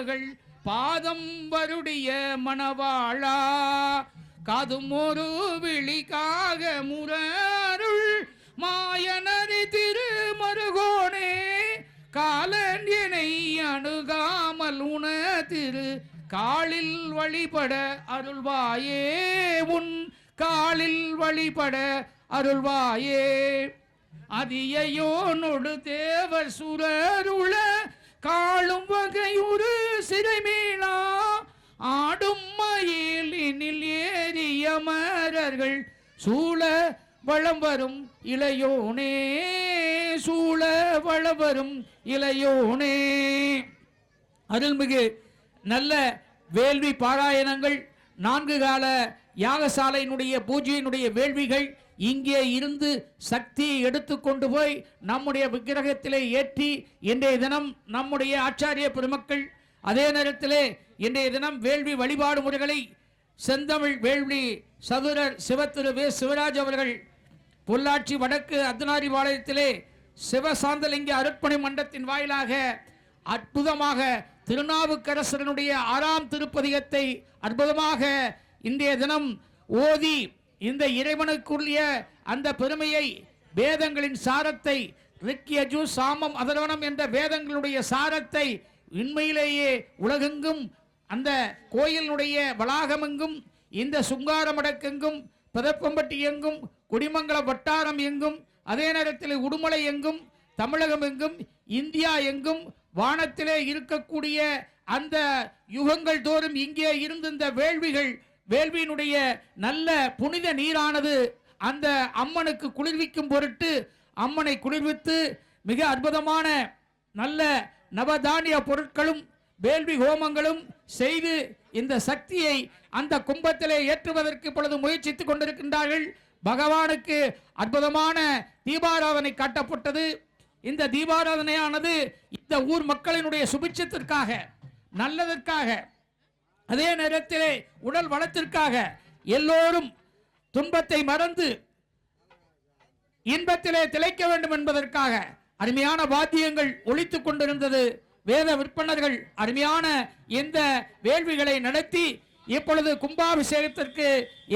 மகள் பாதம் வருடைய மணவாளா காதுமொரு விழிக்காக முரருள் மாயனரி திருமருகோனே காலன் என்னை அணுகாமல் உன திரு காலில் வழிபட அருள்வாயே உன் காலில் வழிபட அருள்வாயே அதியோனொடு தேவர் சுரருள காளும் வகையுறு சிறைமீளா ஆடும் மயிலினில் ஏறிய மரர்கள் சூழ வளம் வரும் இளையோனே சூழ வளம் வரும் இளையோனே. அருள்மிகு நல்ல வேள்வி பாராயணங்கள் 4 கால யாகசாலையினுடைய பூஜையினுடைய வேள்விகள் இங்கே இருந்து சக்தியை எடுத்துக்கொண்டு போய் நம்முடைய விக்கிரகத்திலே ஏற்றி இன்றைய தினம் நம்முடைய ஆச்சாரிய பெருமக்கள் அதே நேரத்திலே இன்றைய தினம் வேள்வி வழிபாடு முறைகளை செந்தமிழ் வேள்வி சதுரர் சிவத்திரு வே சிவராஜ் அவர்கள் பொள்ளாச்சி வடக்கு அர்த்தநாரிபாளையத்திலே சிவசாந்தலிங்க அருட்பணி மண்டத்தின் வாயிலாக அற்புதமாக திருநாவுக்கரசரனுடைய 6ஆம் திருப்பதிகத்தை அற்புதமாக இன்றைய தினம் ஓதி இந்த இறைவனுக்குரிய அந்த பெருமையை வேதங்களின் சாரத்தை ரிக்யஜு சாமம் அதர்வணம் என்ற வேதங்களுடைய சாரத்தை உண்மையிலேயே உலகெங்கும் அந்த கோயிலுடைய வளாகமெங்கும் இந்த சுங்கார மடக்கெங்கும் பதப்பம்பட்டி எங்கும் குடிமங்கல வட்டாரம் எங்கும் அதே நேரத்தில் உடுமலை எங்கும் தமிழகம் எங்கும் இந்தியா எங்கும் வானத்திலே இருக்கக்கூடிய அந்த யுகங்கள் தோறும் இங்கே இருந்து இந்த வேள்வியினுடைய நல்ல புனித நீரானது அந்த அம்மனுக்கு குளிர்விக்கும் பொருட்டு அம்மனை குளிர்வித்து மிக அற்புதமான நல்ல நவதானிய பொருட்களும் வேள்வி ஹோமங்களும் செய்து இந்த சக்தியை அந்த கும்பத்திலே ஏற்றுவதற்கு இப்பொழுது முயற்சித்துக் கொண்டிருக்கின்றார்கள். பகவானுக்கு அற்புதமான தீபாராதனை காட்டப்பட்டது. இந்த தீபாராதனையானது இந்த ஊர் மக்களினுடைய சுபிட்சத்திற்காக நல்லதற்காக அதே நேரத்திலே உடல் வளத்திற்காக எல்லோரும் துன்பத்தை மறந்து இன்பத்திலே திளைக்க வேண்டும் என்பதற்காக அருமையான வாத்தியங்கள் ஒலித்துக் கொண்டிருந்தது. வேத விற்பனர்கள் அருமையான இந்த வேள்விகளை நடத்தி இப்பொழுது கும்பாபிஷேகத்திற்கு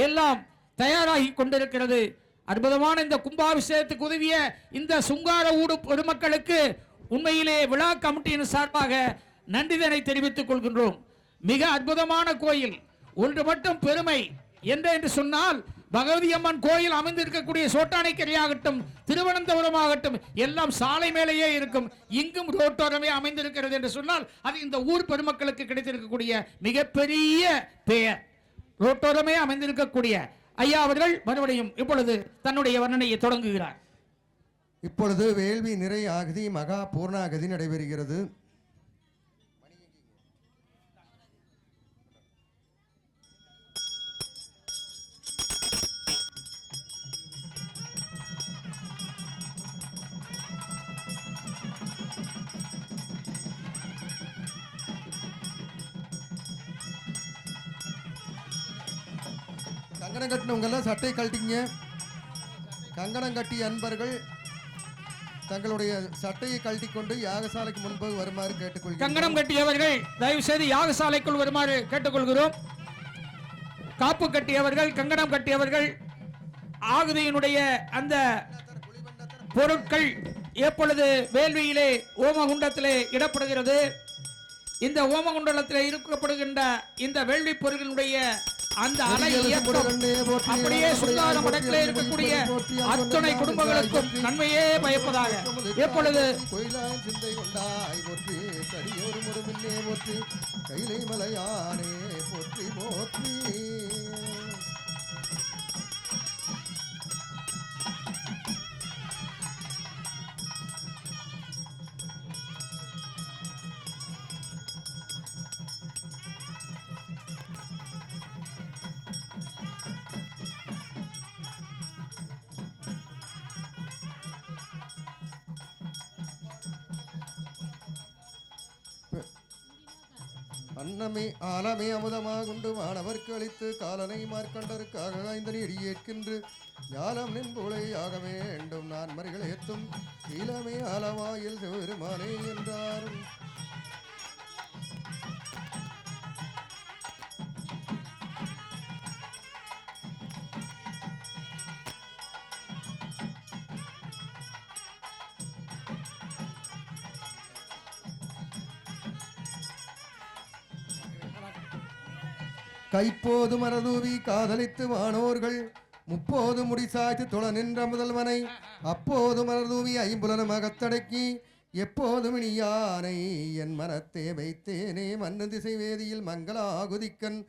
எல்லாம் தயாராகி கொண்டிருக்கிறது. அற்புதமான இந்த கும்பாபிஷேகத்துக்கு உதவிய இந்த சுங்கார ஊடு பொதுமக்களுக்கு உண்மையிலே விழா கமிட்டியின் சார்பாக நன்றிதனை தெரிவித்துக் கொள்கின்றோம். மிக அற்புதமான கோயில் ஒன்று மட்டும் பெருமை என்று சொன்னால் பகவதி அம்மன் கோயில் அமைந்திருக்கக்கூடிய சோட்டானைக்கரை ஆகட்டும் திருவனந்தபுரம் ஆகட்டும் எல்லாம் சாலை மேலேயே இருக்கும். இங்கும் ரோட்டோரமே அமைந்திருக்கிறது என்று சொன்னால் அது இந்த ஊர் பெருமக்களுக்கு கிடைத்திருக்கக்கூடிய மிகப்பெரிய பெயர். ரோட்டோரமே அமைந்திருக்கக்கூடிய ஐயா அவர்கள் மறுபடியும் இப்பொழுது தன்னுடைய வர்ணனையை தொடங்குகிறார். இப்பொழுது வேள்வி நிறை ஆகதி மகா பூர்ணாகதி நடைபெறுகிறது. கங்கணம் கட்டினவங்கெல்லாம் சட்டை கழட்டிங்க. கங்கணம் கட்டிய அன்பர்கள் தங்களுடைய சட்டையை கழட்டி கொண்டு யாகசாலைக்கு முன்பு வருமாறு கேட்டுக்கொள்கிறோம். கங்கணம் கட்டியவர்கள் தயவு செய்து யாகசாலைக்குள் வருமாறு கேட்டுக்கொள்கிறோம். காப்பு கட்டியவர்கள் கங்கணம் கட்டியவர்கள் ஆகுதியினுடைய அந்த பொருட்கள் எப்பொழுது வேள்வியிலே ஓமகுண்டத்திலே இடப்படுகிறது. இந்த ஓமகுண்டலத்தில் இருக்கப்படுகின்ற இந்த வேள்வி பொருட்களுடைய அந்த அலை அப்படியே சுந்தார மடத்திலே இருக்கக்கூடிய அத்தனை குடும்பங்களுக்கும் நன்மையே பயப்பதாக எப்பொழுது சிந்தை கொண்டாய் போற்றி கடியோரு முருமின்னே போற்றி கைலை மலையானே போற்றி போற்றி. அன்னமே ஆலமே அமுதமாகுண்டு வானவர்க்கு அளித்து காலனை மார்க்கண்டருக்காக ஐந்தனி அடியேற்கின்று ஞாலம் நின்புலை ஆக வேண்டும் நான் மறிகள் ஏத்தும் கீழமே ஆலவாயில் பெருமானே என்றார். கைப்போது மரதூவி காதலித்து வானோர்கள் முப்போது முடிசாய்த்து தொழ நின்ற முதல்வனை அப்போது மரதூவி ஐம்புலனும் அகத்தடக்கி எப்போதும் இனியானை என் மனத்தே வைத்தேனே மண்ணு திசை வேதியில் மங்களாகுதிக்கன்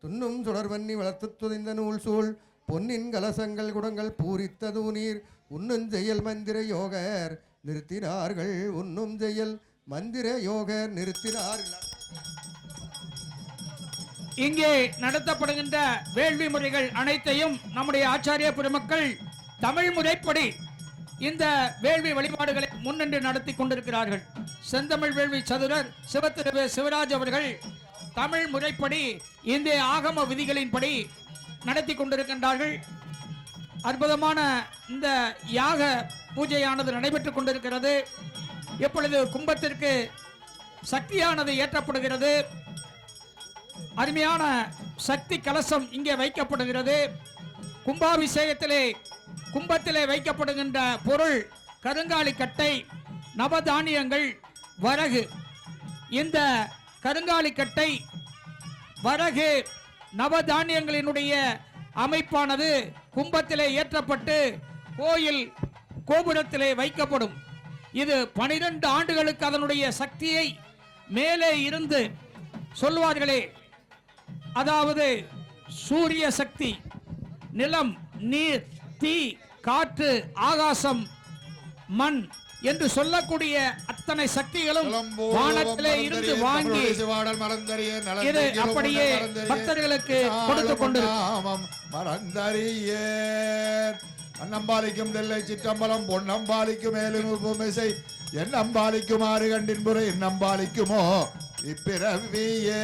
துண்ணும் சுடர்வன்னி வளர்த்து துதைந்த நூல் சூழ் பொன்னின் கலசங்கள் குடங்கள் பூரித்தது நீர் உண்ணும் செயல் மந்திர யோகர் நிறுத்தினார்கள் உண்ணும் செயல் மந்திர யோகர் நிறுத்தினார்கள். இங்கே நடத்தப்படுகின்ற வேள்வி முறைகள் அனைத்தையும் நம்முடைய ஆச்சாரிய பெருமக்கள் தமிழ் முறைப்படி இந்த வேள்வி வழிபாடுகளை முன்னின்று நடத்தி கொண்டிருக்கிறார்கள். செந்தமிழ் வேள்வி சதுரர் சிவத்திரு சிவராஜ் அவர்கள் தமிழ் முறைப்படி இந்த ஆகம விதிகளின்படி நடத்தி கொண்டிருக்கின்றார்கள். அற்புதமான இந்த யாக பூஜையானது நடைபெற்றுக் கொண்டிருக்கிறது. எப்பொழுது கும்பத்திற்கு சக்தியானது ஏற்றப்படுகிறது, அருமையான சக்தி கலசம் இங்கே வைக்கப்படுகிறது. கும்பாபிஷேகத்திலே கும்பத்திலே வைக்கப்படுகின்ற பொருள் கருங்காலி கட்டை, நவதானியங்கள், வரகு. இந்த கருங்காலி கட்டை, வரகு, நவதானியங்களினுடைய அமைப்பானது கும்பத்திலே ஏற்றப்பட்டு கோயில் கோபுரத்திலே வைக்கப்படும். இது 12 ஆண்டுகளுக்கு அதனுடைய சக்தியை மேலே இருந்து சொல்வார்களே, அதாவது சூரிய சக்தி, நிலம், நீர், தீ, காற்று, ஆகாசம், மண் என்று சொல்லக்கூடிய அத்தனை சக்திகளும் வானத்திலே இருந்து வாங்கி இது அப்படியே பக்தர்களுக்கு கொடுத்து கொண்டிருக்கும். அன்னம்பாலிக்கும் நெல்லை சிற்றம்பலம் பொன்னம்பாலிக்கும் மேலும் பூமிசை என்னம்பாலிக்கும் ஆறு கண்டின் புறை என்னம்பாலிக்குமோ இப்பிறவியே.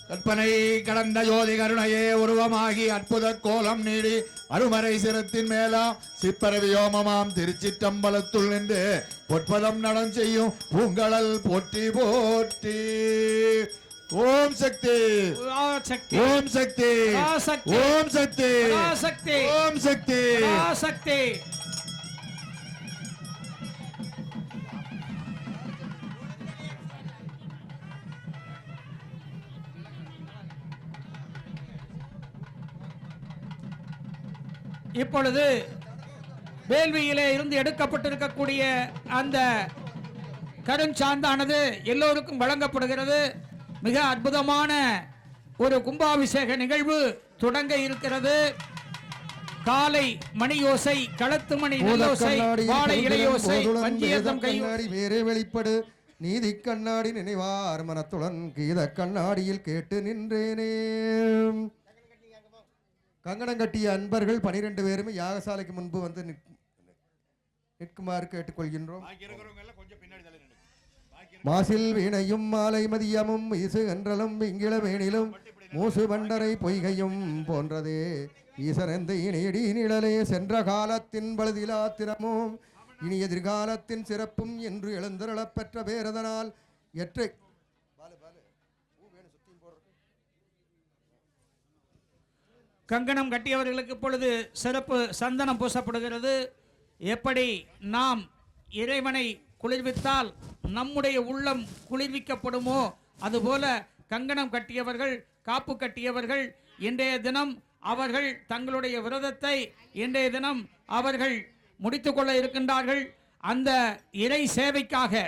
கற்பனை கடந்த ஜோதி கருணையே உருவமாகி அற்புத கோலம் நீடி அருமறை சிரத்தின் மேலாம் சிப்பரவியோமமாம் திருச்சிற்றம்பலத்துள் நின்று பொற்பதம் நடம் செய்யும் பூங்கடல் போற்றி போற்றி. ஓம் சக்தி ஓம் சக்தி ஓம் சக்தி ஓம் சக்தி சக்தி. இப்பொழுது வேள்வியிலே இருந்து எடுக்கப்பட்டிருக்கக்கூடிய அந்த கருஞ்சாந்தானது எல்லோருக்கும் வழங்கப்படுகிறது. மிக அற்புதமான ஒரு கும்பாபிஷேக நிகழ்வு தொடங்க இருக்கிறது. காலை மணியோசை, களத்து மணி நெல்லோசை, வாழை இளையோசை, பஞ்சியதம் கையோசை வேறே வெளிப்படு நீதி கண்ணாடி நினைவார் மனத்துடன் கீத கண்ணாடியில் கேட்டு நின்றேனே. கங்கணம் கட்டிய அன்பர்கள் 12 பேருமே யாகசாலைக்கு முன்பு வந்து நிற்குமாறு கேட்டுக்கொள்கின்றோம். மாசில் வீணையும் மாலை மதியமும் ஈசு என்றலும் இங்கில வேணிலும் மூசு பண்டரை பொய்கையும் போன்றதே ஈசனந்த இணையடி நிழலே சென்ற காலத்தின் பழுதிலா திறமும் இனி எதிர்காலத்தின் சிறப்பும் என்று எழுந்தருளப் பெற்ற பேரதனால் எற்றை கங்கணம் கட்டியவர்களுக்கு இப்பொழுது சிறப்பு சந்தனம் பூசப்படுகிறது. எப்படி நாம் இறைவனை குளிர்வித்தால் நம்முடைய உள்ளம் குளிர்விக்கப்படுமோ அதுபோல கங்கணம் கட்டியவர்கள், காப்பு கட்டியவர்கள் இன்றைய தினம் அவர்கள் தங்களுடைய விரதத்தை இன்றைய தினம் அவர்கள் முடித்துக்கொள்ள இருக்கின்றார்கள். அந்த இறை சேவைக்காக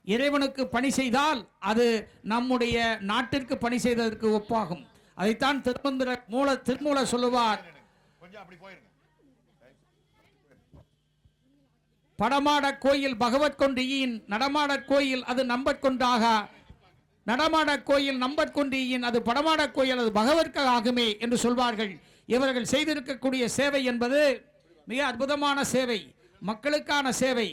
இறைவனுக்கு பணி செய்தால் அது நம்முடைய நாட்டிற்கு பணி செய்ததற்கு ஒப்பாகும். அதைத்தான் திருமூல சொல்லுவார். படமாட கோயில் பகவத் கொன்றியின் நடமாட கோயில் அது நம்பற்கொன்றாக, நடமாட கோயில் நம்பற்கொன்றியின் அது படமாட கோயில் அது பகவத்க ஆகுமே என்று சொல்வார்கள். இவர்கள் செய்திருக்கக்கூடிய சேவை என்பது மிக அற்புதமான சேவை, மக்களுக்கான சேவை.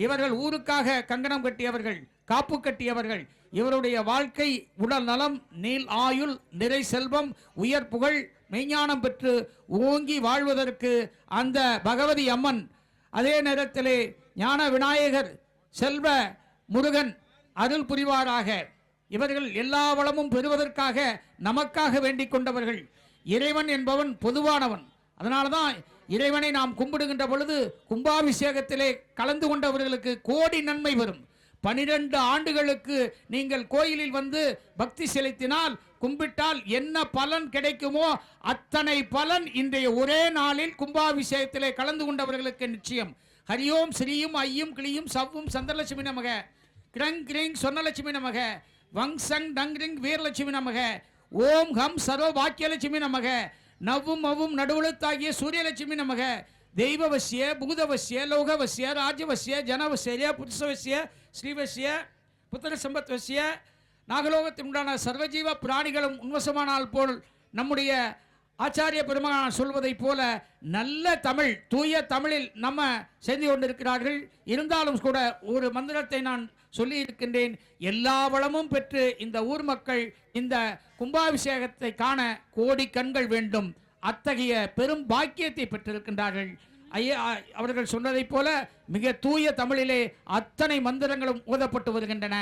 இவர்கள் ஊருக்காக கங்கணம் கட்டியவர்கள், காப்பு கட்டியவர்கள். இவருடைய வாழ்க்கை உடல் நலம், நீள் ஆயுள், நிறை செல்வம், உயர் புகழ், மெய்ஞானம் பெற்று ஓங்கி வாழ்வதற்கு அந்த பகவதி அம்மன், அதே நேரத்திலே ஞான விநாயகர், செல்வ முருகன் அருள் புரிவாராக. இவர்கள் எல்லா வளமும் பெறுவதற்காக நமக்காக வேண்டிக் கொண்டவர்கள். இறைவன் என்பவன் பொதுவானவன். அதனால்தான் இறைவனை நாம் கும்பிடுகின்ற பொழுது கும்பாபிஷேகத்திலே கலந்து கொண்டவர்களுக்கு கோடி நன்மை வரும். 12 ஆண்டுகளுக்கு நீங்கள் கோயிலில் வந்து பக்தி செலுத்தினால் கும்பிட்டால் என்ன பலன் கிடைக்குமோ அத்தனை பலன் இன்றைய ஒரே நாளில் கும்பாபிஷேகத்திலே கலந்து கொண்டவர்களுக்கு நிச்சயம். ஹரியோம் ஸ்ரீயும் ஐயும் கிளியும் சவ்வும் சந்திரலட்சுமி நமக, கிரங் கிரிங் சொர்ணலட்சுமி நமக, வங் சங் டங் ரிங் வீரலட்சுமி நமக, ஓம் ஹம் சர்வ பாக்கியலட்சுமி நமக, நவ்வும் அவ்வும் நடுவுழுத்தாகிய சூரியலட்சுமி நமக, தெய்வவசிய பூதவசிய லோகவசிய ராஜவசிய ஜனவசிய புருஷவசிய ஸ்ரீவசிய புத்திர சம்பத்வசிய நாகலோகத்தில் உண்டான சர்வஜீவ பிராணிகளும் உன்வசமானால் போல் நம்முடைய ஆச்சாரிய பெருமகனார் சொல்வதைப் போல நல்ல தமிழ் தூய தமிழில் நம்ம செய்து கொண்டிருக்கிறார்கள். இருந்தாலும் கூட ஒரு மந்திரத்தை நான் சொல்லி இருக்கின்றேன். எல்லா வளமும் பெற்று இந்த ஊர் மக்கள் இந்த கும்பாபிஷேகத்தை காண கோடி கண்கள் வேண்டும். அத்தகைய பெரும் பாக்கியத்தை பெற்றிருக்கின்றார்கள். அவர்கள் சொன்னதைப் போல மிக தூய தமிழிலே அத்தனை மந்திரங்களும் ஓதப்பட்டு வருகின்றன.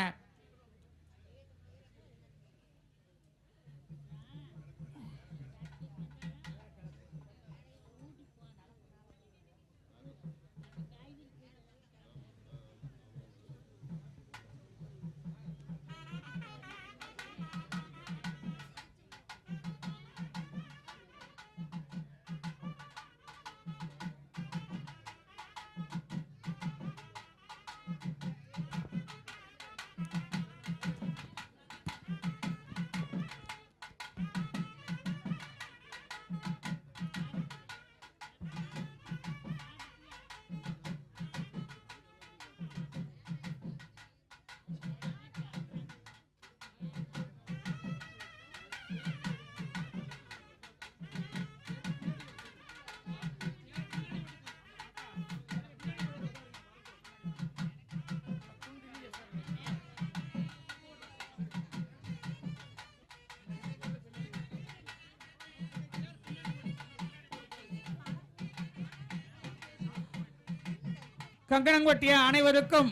கங்கணங்கொட்டிய அனைவருக்கும்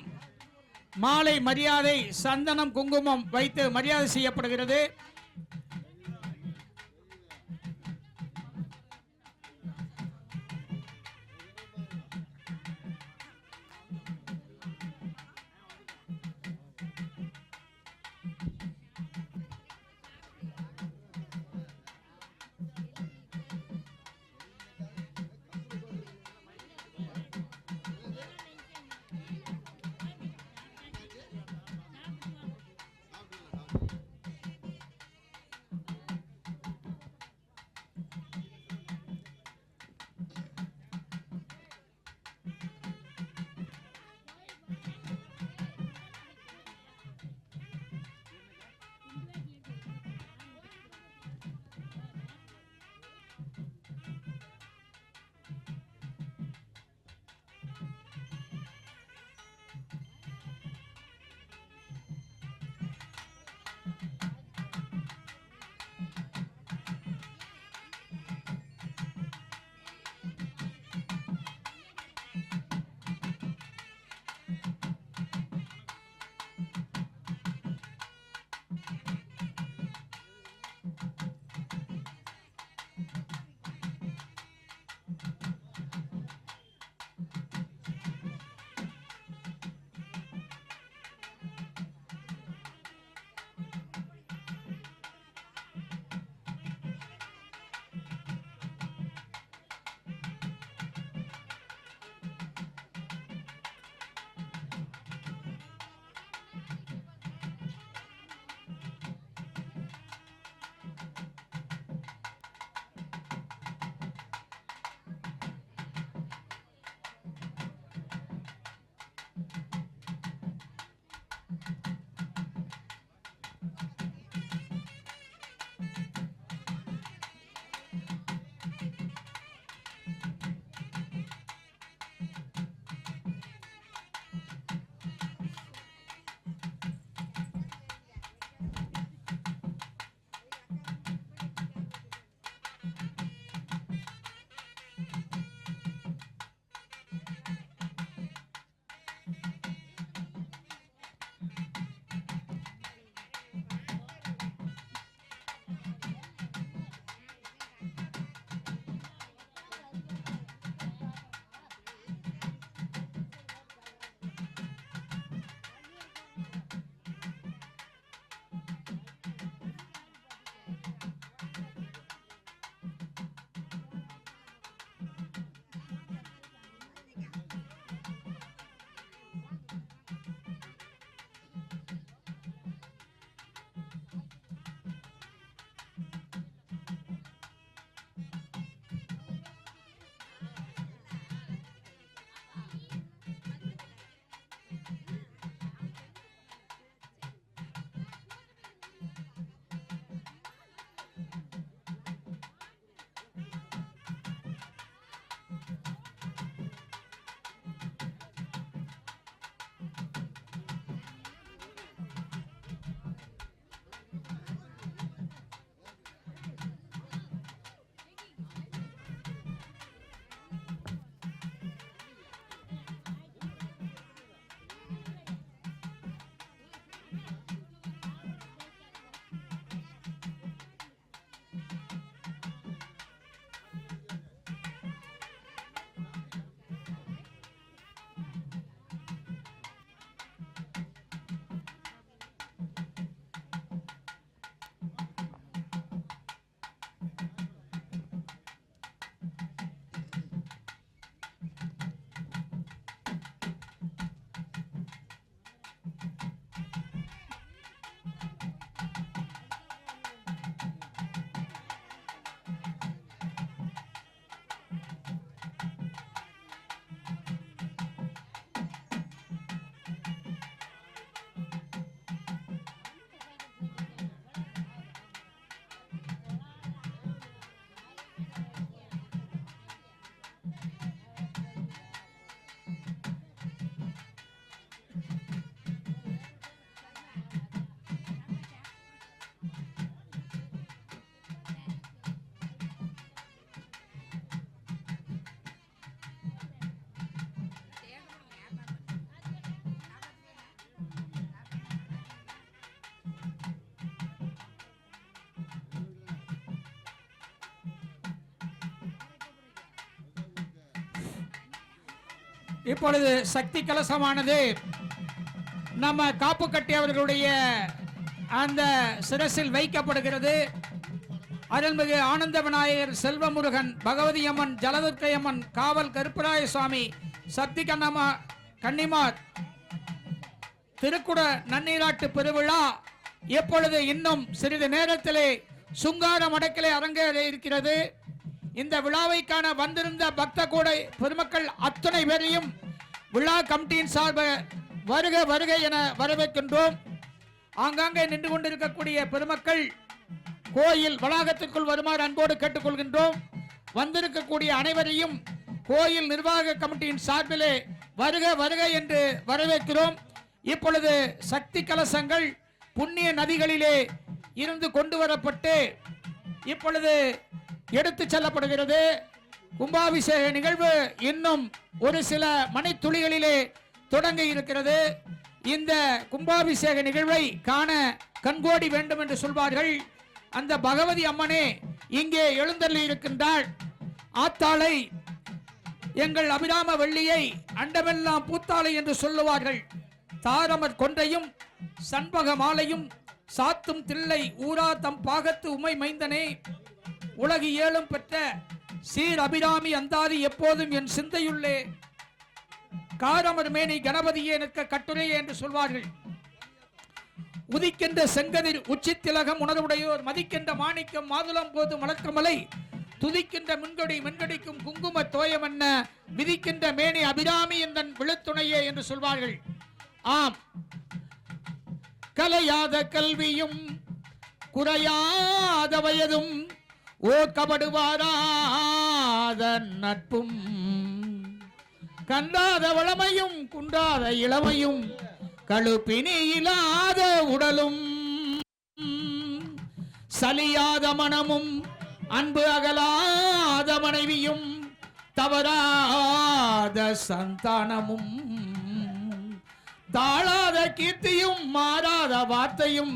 மாலை மரியாதை சந்தனம் குங்குமம் வைத்து மரியாதை செய்யப்படுகிறது. இப்பொழுது சக்தி கலசமானது நம்ம காப்பு கட்டியவர்களுடைய அந்த சிரசில் வைக்கப்படுகிறது. அருள்மிகு ஆனந்த விநாயகர், செல்வமுருகன், பகவதி அம்மன், ஜலதுர்க்கை அம்மன், காவல் கருப்பராய சுவாமி, சக்தி கன்னிமார் திருக்குட நன்னீராட்டு பெருவிழா எப்பொழுது இன்னும் சிறிது நேரத்திலே சுங்கார மடக்கிலே அரங்கேற இருக்கிறது. இந்த விழாவை காண வந்திருந்த பக்த கூடை பெருமக்கள் அத்தனை பேரையும் விழா கமிட்டியின் சார்பாக வருக வருக என வரவேற்கின்றோம். ஆங்காங்கே நின்று கொண்டிருக்கக்கூடிய பெருமக்கள் கோயில் வளாகத்திற்குள் வருமாறு அன்போடு கேட்டுக்கொள்கின்றோம். வந்திருக்கக்கூடிய அனைவரையும் கோயில் நிர்வாக கமிட்டியின் சார்பிலே வருக வருக என்று வரவேற்கிறோம். இப்பொழுது சக்தி கலசங்கள் புண்ணிய நதிகளிலே இருந்து கொண்டு வரப்பட்டு இப்பொழுது எடுத்து செல்லப்படுகிறது. கும்பாபிஷேக நிகழ்வு இன்னும் ஒரு சில மணித்துளிகளிலே தொடங்க இருக்கிறது. இந்த கும்பாபிஷேக நிகழ்வை காண கண்கோடி வேண்டும் என்று சொல்வார்கள். அந்த பகவதி அம்மனே இங்கே எழுந்தள்ளி இருக்கின்றாள். ஆத்தாளை, எங்கள் அபிராம வெள்ளியை அண்டமெல்லாம் பூத்தாளை என்று சொல்லுவார்கள். தாரமர் கொன்றையும் சண்பக மாலையும் சாத்தும் தில்லை ஊரா தம் பாகத்து உமை மைந்தனே, உலகு ஏழும் பெற்ற சீர் அபிராமி அந்தாதி எப்போதும் என் சிந்தையுள்ளே, காரமர் மேனி கணபதியே நிற்க கட்டுரையே என்று சொல்வார்கள். உதிக்கின்ற செங்கதிர் உச்சித்திலகம் உணர்வுடையோர், மதிக்கின்ற மாணிக்கம் மாதுளம் போது மலர்க்கமலை, துதிக்கின்ற மின்கொடி மென்கடிக்கும் குங்கும தோயமன்ன, விதிக்கின்ற மேனி அபிராமி எந்தன் விழுத்துணையே என்று சொல்வார்கள். ஆம், கலையாத கல்வியும் குறையாத வயதும் ஓக்கப்படுவாராத நட்பும், கண்டாத வளமையும் குன்றாத இளமையும் கழுப்பினி இல்லாத உடலும், சலியாத மனமும் அன்பு அகலாத மனைவியும் தவறாத சந்தானமும், தாழாத கீர்த்தியும் மாறாத வார்த்தையும்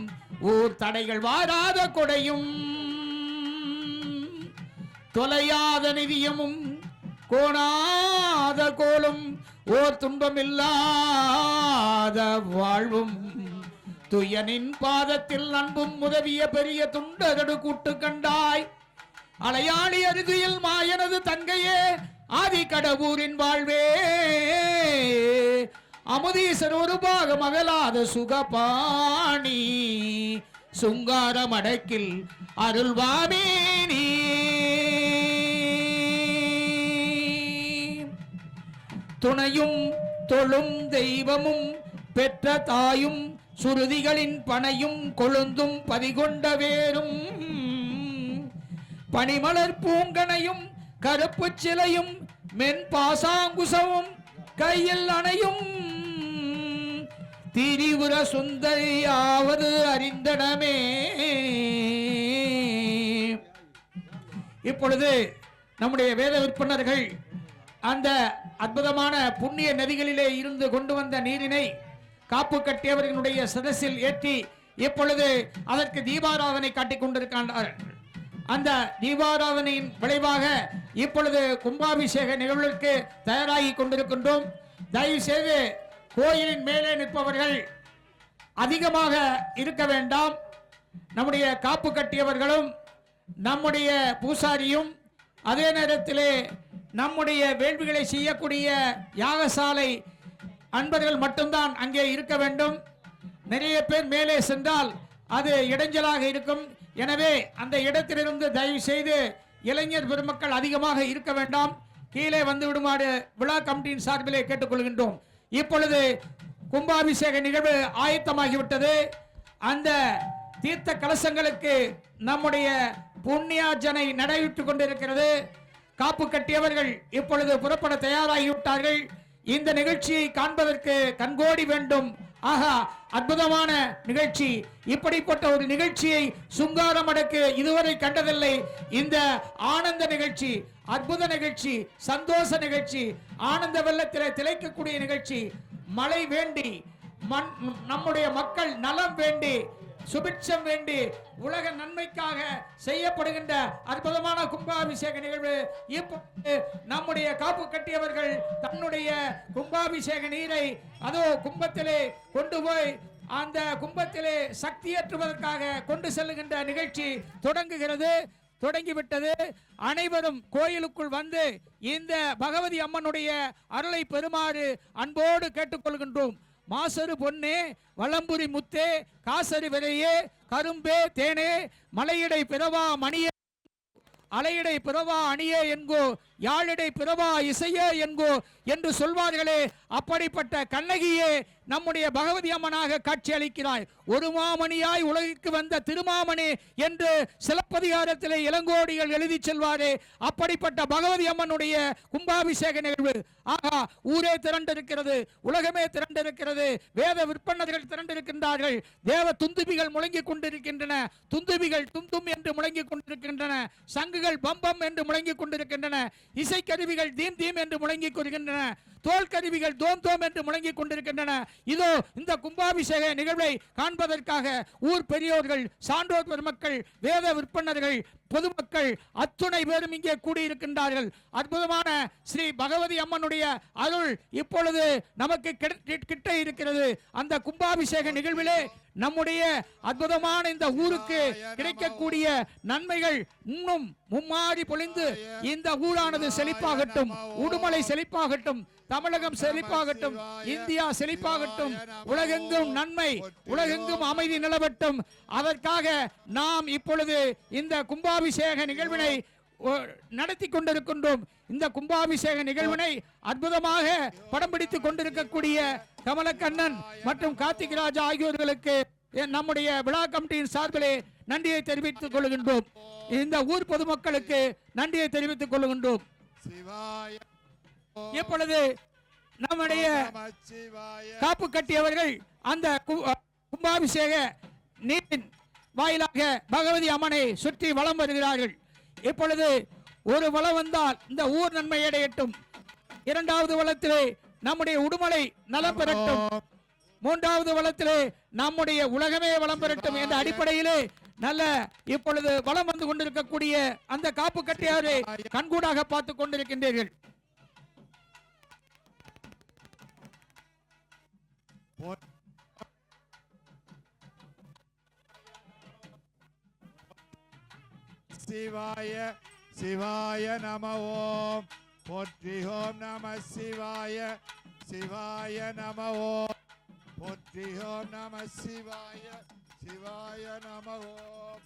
ஊர் தடைகள் வாராத கொடையும், தொலையாத நிதியமும் கோணாத கோலும் ஓர் துன்பமில்லாத வாழ்வும், துயனின் பாதத்தில் அன்பும் உதவிய பெரிய துண்டகடு கூட்டு கண்டாய், அலையாளி அருகில் மாயனது தங்கையே ஆதி கடவுரின் வாழ்வே, அமுதீசர் ஒரு பாகம் அகலாத சுகபாணி, சுங்கார மடக்கில் அருள்வாமேனி. துணையும் தொழும் தெய்வமும் பெற்ற தாயும் சுருதிகளின் பனையும் கொழுந்தும் பதிகொண்ட வேரும், பனிமலர் பூங்கனையும் கருப்பு சிலையும் மென் பாசாங்குசமும் கையில் அணையும், திரிபுர சுந்தரியாவது அறிந்தனமே. இப்பொழுது நம்முடைய வேத விற்பனர்கள் அந்த அற்புதமான புண்ணிய நதிகளிலே இருந்து கொண்டு வந்த நீரினை காப்பு கட்டியவர்களுடைய சதசில் ஏற்றி இப்பொழுது அதற்கு தீபாராதனை காட்டிக் கொண்டிருக்கின்றார்கள். அந்த தீபாராதனையின் விளைவாக இப்பொழுது கும்பாபிஷேக நிகழ்வுக்கு தயாராகி கொண்டிருக்கின்றோம். தயவு செய்து கோயிலின் மேலே நிற்பவர்கள் அதிகமாக இருக்க வேண்டாம். நம்முடைய காப்பு கட்டியவர்களும் நம்முடைய பூசாரியும் அதே நேரத்திலே நம்முடைய வேள்விகளை செய்யக்கூடிய யாகசாலை அன்பர்கள் மட்டும்தான் அங்கே இருக்க வேண்டும். நிறைய பேர் மேலே சென்றால் அது இடைஞ்சலாக இருக்கும். எனவே அந்த இடத்திலிருந்து தயவு செய்து இளைஞர் பெருமக்கள் அதிகமாக இருக்க வேண்டாம், கீழே வந்து விடுமாறு விழா கமிட்டியின் சார்பிலே கேட்டுக்கொள்கின்றோம். இப்பொழுது கும்பாபிஷேக நிகழ்வு ஆயத்தமாகிவிட்டது. அந்த தீர்த்த கலசங்களுக்கு நம்முடைய புண்ணியார்ச்சனை நடைபெற்றுக் கொண்டிருக்கிறது. காப்பு கட்டியவர்கள் இப்பொழுது புறப்பட தயாராகிவிட்டார்கள். இந்த நிகழ்ச்சியை காண்பதற்கு கண்கோடி வேண்டும். ஆஹா, அற்புதமான நிகழ்ச்சி! இப்படிப்பட்ட ஒரு நிகழ்ச்சியை சுங்கார மடக்கு இதுவரை கண்டதில்லை. இந்த ஆனந்த நிகழ்ச்சி, அற்புத நிகழ்ச்சி, சந்தோஷ நிகழ்ச்சி, ஆனந்த வெள்ளத்திலே திளைக்கக்கூடிய நிகழ்ச்சி. மழை வேண்டி நம்முடைய மக்கள் நலம் வேண்டி சுபிட்சம் வேண்டி உலக நன்மைக்காக செய்யப்படுகின்ற அற்புதமான கும்பாபிஷேக நிகழ்வு. இப்போது நம்முடைய காப்பு கட்டியவர்கள் தன்னுடைய கும்பாபிஷேக நீரை அதோ கும்பத்திலே கொண்டு போய் அந்த கும்பத்திலே சக்தியேற்றுவதற்காக கொண்டு செல்லுகின்ற நிகழ்ச்சி தொடங்குகிறது. தொடங்கிவிட்டது. அனைவரும் கோயிலுக்குள் வந்து இந்த பகவதி அம்மனுடைய அருளை பெறுமாறு அன்போடு கேட்டுக்கொள்கின்றோம். மாசரு பொன்னே, வளம்புரி முத்தே, காசரு விரையே, கரும்பே தேனே, மலையடை பிறவா மணியே, அலையடை பிறவா அணியே என்கோ, யாழிடை பிறவா இசையே என்கோ என்று சொல்வார்களே, அப்படிப்பட்ட கண்ணகியே நம்முடைய பகவதி அம்மனாக காட்சி அளிக்கிறாய். ஒரு மாமணியாய் உலகிற்கு வந்த திருமாமணி என்று சிலப்பதிகாரத்திலே இளங்கோடிகள் எழுதி செல்வாரே, அப்படிப்பட்ட பகவதி அம்மனுடைய கும்பாபிஷேக நிகழ்வு. ஆகா, ஊரே திரண்டிருக்கிறது, உலகமே திரண்டிருக்கிறது, வேத விற்பனர்கள் திரண்டிருக்கின்றார்கள், தேவ துந்துபிகள் முழங்கிக் கொண்டிருக்கின்றன, துந்துபிகள் துந்தும் என்று முழங்கிக் கொண்டிருக்கின்றன, சங்குகள் பம்பம் என்று முழங்கிக் கொண்டிருக்கின்றன, இசைக்கருவிகள் தீம் தீம் என்று முழங்கிக் கொண்டிருக்கின்றன, தோல் கருவிகள் தோம் தோம் என்று முழங்கிக் கொண்டிருக்கின்றன. இதோ இந்த கும்பாபிஷேக நிகழ்வை காண்பதற்காக ஊர் பெரியோர்கள், சான்றோர் பெருமக்கள், வேத விற்பனர்கள், பொதுமக்கள் அத்துணை பேரும் இங்கே கூடியிருக்கின்றார்கள். அற்புதமான ஸ்ரீ பகவதி அம்மனுடைய அருள் இப்பொழுது நமக்கு கிட்ட இருக்கிறது. அந்த கும்பாபிஷேக நிகழ்விலே நம்முடைய அற்புதமான இந்த ஊருக்கு கிடைக்கக்கூடிய நன்மைகள் இன்னும் மும்மாறி பொழிந்து இந்த ஊரானது செழிப்பாகட்டும், உடுமலை செழிப்பாகட்டும், தமிழகம் செழிப்பாகட்டும், இந்தியா செழிப்பாகட்டும், உலகெங்கும் நன்மை, உலகெங்கும் அமைதி நிலவட்டும். அதற்காக நாம் இப்பொழுது இந்த கும்பாபிஷேக நிகழ்வினை நடத்தி கொண்டிருக்கின்றோம். இந்த கும்பாபிஷேக நிகழ்வினை அற்புதமாக படம் பிடித்துக் கொண்டிருக்கக்கூடிய கமலக்கண்ணன் மற்றும் கார்த்திகராஜா ஆகியோர்களுக்கு நம்முடைய விழா கமிட்டியின் சார்பிலே நன்றியை தெரிவித்துக் கொள்கின்றோம். இந்த ஊர் பொதுமக்களுக்கு நன்றியை தெரிவித்துக் கொள்கின்றோம். இப்பொழுது நம்முடைய காப்பு கட்டியவர்கள் அந்த கும்பாபிஷேக நீரின் வாயிலாக பகவதி அம்மனை சுற்றி வலம் வருகிறார்கள். இப்பொழுது ஒரு வளம் வந்தால் இந்த ஊர் நன்மை அடையட்டும், இரண்டாவது வளத்திலே நம்முடைய உடுமலை நலம் பெறட்டும், மூன்றாவது வளத்திலே நம்முடைய உலகமே வளம் பெறட்டும் என்ற அடிப்படையிலே நல்ல இப்பொழுது வளம் வந்து கொண்டிருக்கக்கூடிய அந்த காப்பு கட்டியாரை கண்கூடாக பார்த்துக் கொண்டிருக்கின்றீர்கள். சிவாய சிவாய நம ஓம். போற்றி ஓம் நம சிவாய சிவாய நம ஓம். போற்றி ஓம் நம சிவாய சிவாய நம ஓம்.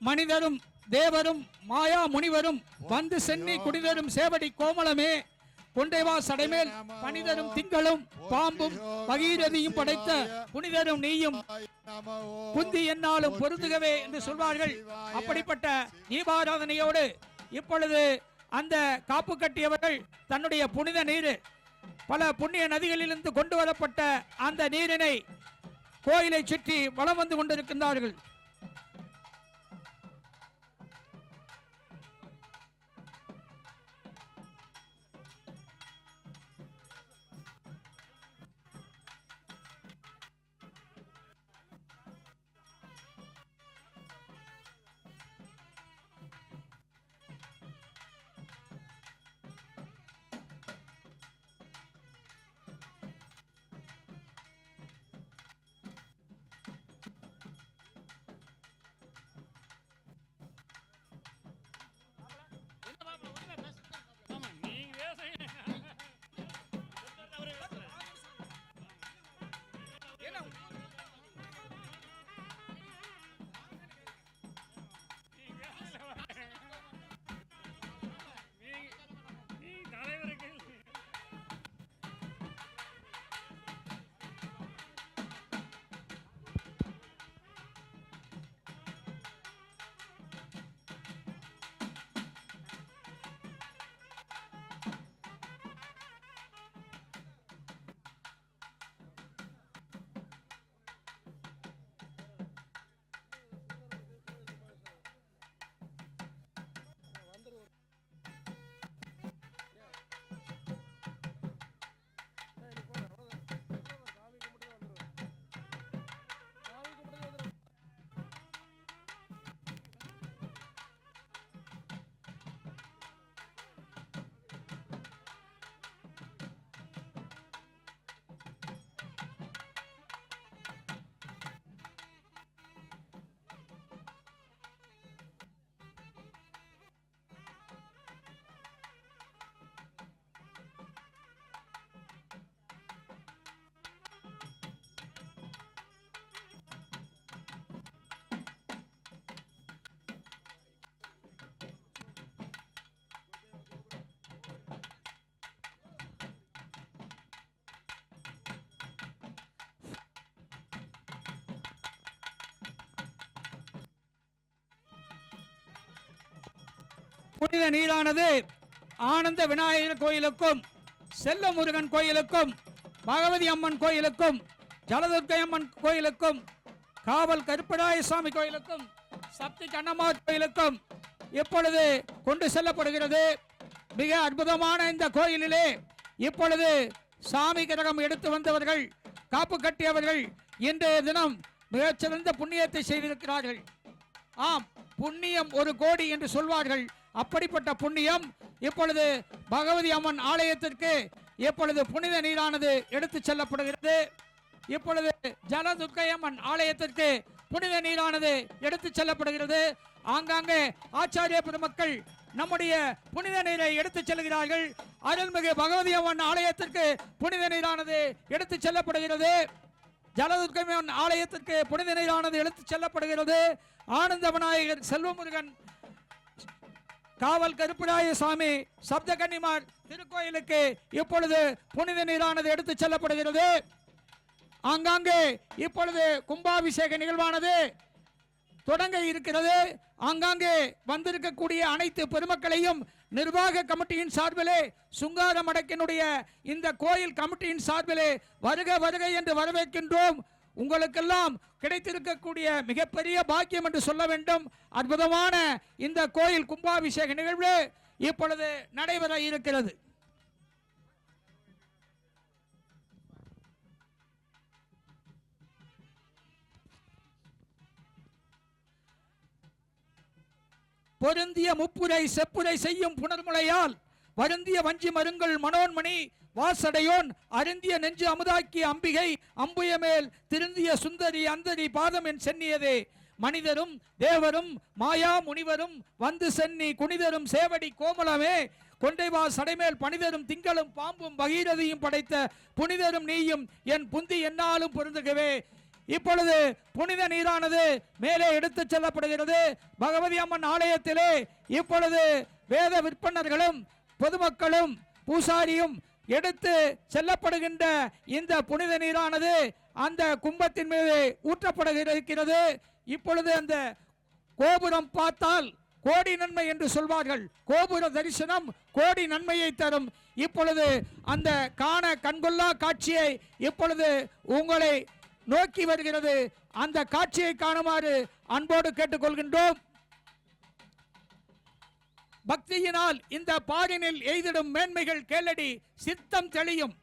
மனிதரும் தேவரும் மாயா முனிவரும் வந்து சென்னி குடிதரும் சேவடி கோமளமே, கொண்டைவா சடைமேல் பனிதரும் திங்களும் பாம்பும் பகீரதியும் படைத்த புனிதரும் நீயும் புந்தி என்னாலும் பொருந்துகவே என்று சொல்வார்கள். அப்படிப்பட்ட தீபாராதனையோடு இப்பொழுது அந்த காப்பு கட்டியவர்கள் தன்னுடைய புனித நீர் பல புண்ணிய நதிகளிலிருந்து கொண்டு வரப்பட்ட அந்த நீரினை கோயிலை சுற்றி வலம் வந்து கொண்டிருக்கின்றார்கள். புனித நீரானது ஆனந்த விநாயகர் கோயிலுக்கும், செல்லமுருகன் கோயிலுக்கும், பகவதி அம்மன் கோயிலுக்கும், ஜலதுர்க்கை அம்மன் கோயிலுக்கும், காவல் கருப்பராய சுவாமி கோயிலுக்கும், சக்தி கண்ணம்மாள் கோயிலுக்கும் இப்பொழுது கொண்டு செல்லப்படுகிறது. மிக அற்புதமான இந்த கோயிலிலே இப்பொழுது சாமி கிரகம் எடுத்து வந்தவர்கள், காப்பு கட்டியவர்கள் இன்றைய தினம் மிகச்சிறந்த புண்ணியத்தை செய்திருக்கிறார்கள். ஆம், புண்ணியம் 1 கோடி என்று சொல்வார்கள். அப்படிப்பட்ட புண்ணியம் இப்பொழுது பகவதி அம்மன் ஆலயத்திற்கு இப்பொழுது புனித நீரானது எடுத்து செல்லப்படுகிறது. இப்பொழுது ஜலதுர்க்கை அம்மன் ஆலயத்திற்கு புனித நீரானது எடுத்து செல்லப்படுகிறது. ஆங்காங்கே ஆச்சாரிய பெருமக்கள் நம்முடைய புனித நீரை எடுத்து செல்கிறார்கள். அருள்மிகு பகவதி அம்மன் ஆலயத்திற்கு புனித நீரானது எடுத்து செல்லப்படுகிறது. ஜலதுர்க்கை அம்மன் ஆலயத்திற்கு புனித நீரானது எடுத்து செல்லப்படுகிறது. ஆனந்த விநாயகர், செல்வமுருகன், காவல் கருப்பராய சுவாமி, சப்த கன்னிமார் திருக்கோயிலுக்கு இப்பொழுது புனித நீரானது எடுத்து செல்லப்படுகிறது. ஆங்காங்கே இப்பொழுது கும்பாபிஷேக நிகழ்வானது தொடங்க இருக்கிறது. ஆங்காங்கே வந்திருக்கக்கூடிய அனைத்து பெருமக்களையும் நிர்வாக கமிட்டியின் சார்பிலே, சுங்கார மடக்கினுடைய இந்த கோயில் கமிட்டியின் சார்பிலே வருக வருக என்று வரவேற்கின்றோம். உங்களுக்கெல்லாம் கிடைத்திருக்கக்கூடிய மிகப்பெரிய பாக்கியம் என்று சொல்ல வேண்டும். அற்புதமான இந்த கோயில் கும்பாபிஷேக நிகழ்வு இப்பொழுது நடைபெற இருக்கிறது. பொருந்திய முப்புரை செப்புரை செய்யும் புனர்முலையால் வருந்திய வஞ்சி மருங்கள் மனோன்மணி வாசடையோன் அருந்திய நெஞ்சு அமுதாக்கிய அம்பிகை அம்புயமேல் திருந்திய சுந்தரி அந்தரி பாதம் என் சென்னியதே. மனிதரும் தேவரும் மாயா முனிவரும் வந்து சென்னி குனிதரும் சேவடி கோமலமே கொண்டைவா சடைமேல் பணிதரும் திங்களும் பாம்பும் பகீரதியும் படைத்த புனிதரும் நீயும் என் புந்தி என்னாலும் பொருந்துகவே. இப்பொழுது புனித நீரானது மேலே எடுத்து செல்லப்படுகிறது. பகவதி அம்மன் ஆலயத்திலே இப்பொழுது வேத விற்பனர்களும் பொதுமக்களும் பூசாரியும் எடுத்து செல்லப்படுகின்ற இந்த புனித நீரானது அந்த கும்பத்தின் மீது ஊற்றப்படுகிறது. இப்பொழுது அந்த கோபுரம் பார்த்தால் கோடி நன்மை என்று சொல்வார்கள். கோபுர தரிசனம் கோடி நன்மையை தரும். இப்பொழுது அந்த காண கண்கொள்ளா காட்சியை இப்பொழுது உங்களை நோக்கி வருகிறது. அந்த காட்சியை காணுமாறு அன்போடு கேட்டுக்கொள்கின்றோம். பக்தியினால் இந்த பாரினில் எய்திடும் மேன்மைகள் கேளடி சித்தம் தெளியும்.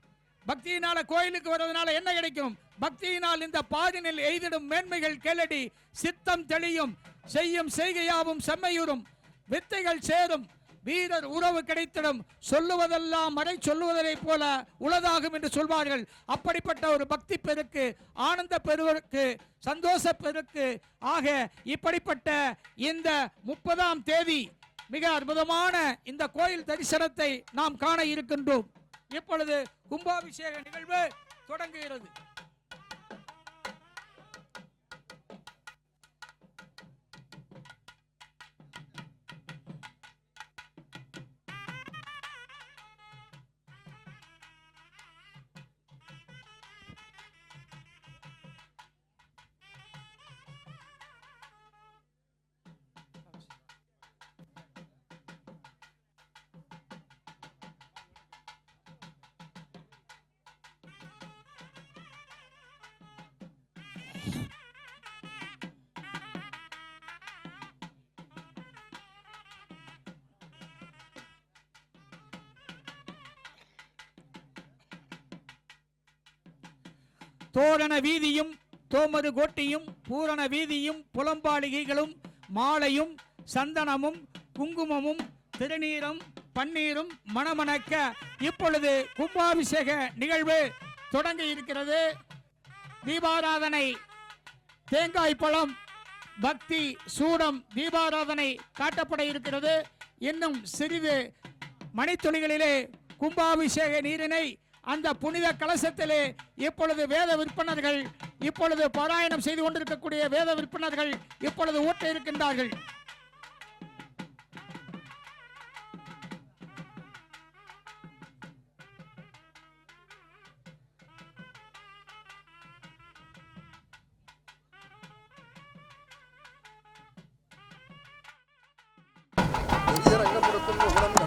பக்தியினால கோயிலுக்கு வருவதனால என்ன கிடைக்கும்? பக்தியினால் இந்த பாரினில் எய்திடும் மேன்மைகள் கேளடி சித்தம் தெளியும். செய்யும் செய்கையாவும் செம்மையுறும் வித்தைகள் சேரும் வீரர் உறவு கிடைத்திடும். சொல்லுவதெல்லாம் மறை சொல்லுவதை போல உளதாகும் என்று சொல்வார்கள். அப்படிப்பட்ட ஒரு பக்தி பெருக்கு, ஆனந்த பெருக்கு, சந்தோஷ பெருக்கு ஆக இப்படிப்பட்ட இந்த 30ஆம் தேதி மிக அற்புதமான இந்த கோயில் தரிசனத்தை நாம் காண இருக்கின்றோம். இப்பொழுது கும்பாபிஷேக நிகழ்வு தொடங்குகிறது. தோரண வீதியும் தோமரு கோட்டியும் பூரண வீதியும் புலம்பாளிகைகளும் மாலையும் சந்தனமும் குங்குமமும் திருநீரும் பன்னீரும் மணமணக்க இப்பொழுது கும்பாபிஷேக நிகழ்வு தொடங்க இருக்கிறது. தீபாராதனை, தேங்காய் பழம், பக்தி சூடம் தீபாராதனை காட்டப்பட இருக்கிறது. இன்னும் சிறிது மணித்துளிகளிலே கும்பாபிஷேக நீரினை அந்த புனித கலசத்திலே இப்பொழுது வேத விற்பனர்கள் இப்பொழுது பாராயணம் செய்து கொண்டிருக்கக்கூடிய வேத விற்பனர்கள் இப்பொழுது ஊட்ட இருக்கின்றார்கள். பெரிய ரங்கபுரம் குங்குமம்